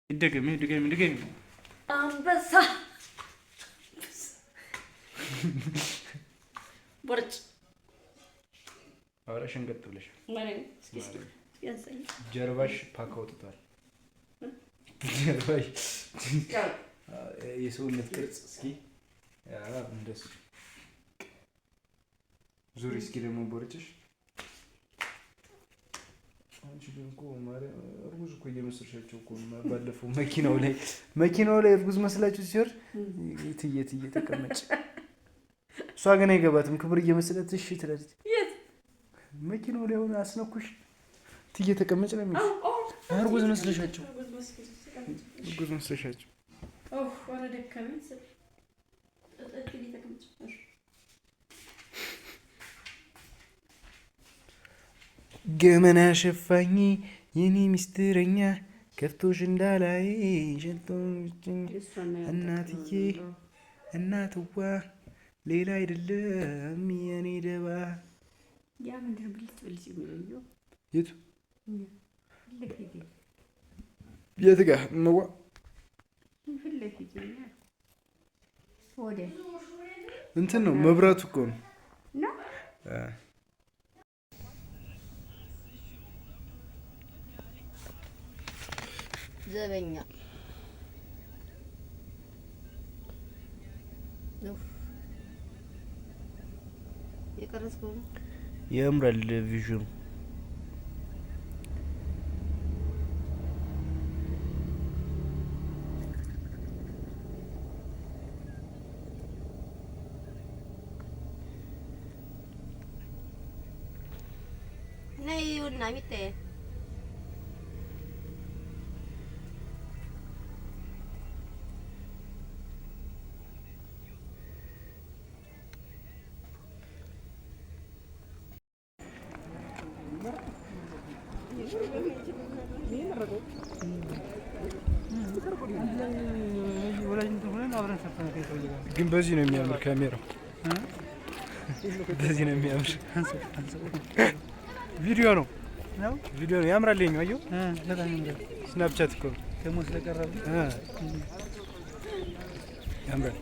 ድገሚ አንበሳ ቦርጭ አውራ ሸንገጥ ብለሽ ማለት ጀርባሽ ፓካ ወጥቷል። ጀርባሽ የሰውነት ቅርጽ እስኪ እንደሱ ዙሪ እስኪ ደግሞ ቦርጭሽ አንቺ ደግሞ ማርያም እርጉዝ እኮ እየመሰልሻቸው እኮ ባለፈው መኪናው ላይ እርጉዝ መስላችሁ ሲወር ትዬ ተቀመጭ። እሷ ግን አይገባትም። ክብር እየመሰለት እሺ ትላለች። መኪናው ላይ ሆነ አስነኩሽ ትዬ ተቀመጭ ነው የሚል እርጉዝ መስለሻቸው ወረ ደከመኝ ገመና ሸፋኝ የኔ ሚስጥረኛ ከፍቶሽ እንዳላይ ሸንቶኝ እናትዋ ሌላ አይደለም የኔ ደባ ያ ምንድን ብልጭ የሚለው የቱ የት ጋር ነው እንትን ነው መብራቱ እኮ ነው ዘበኛ የቀረጽከው ያምራል ቪዥኑ ነይውና ሚጤ ግን በዚህ ነው የሚያምር ካሜራው በዚህ ነው የሚያምር ቪዲዮ ነው ያምራል የኛው አየው ስናፕቻት እኮ ደግሞ ስለቀረበ ያምራል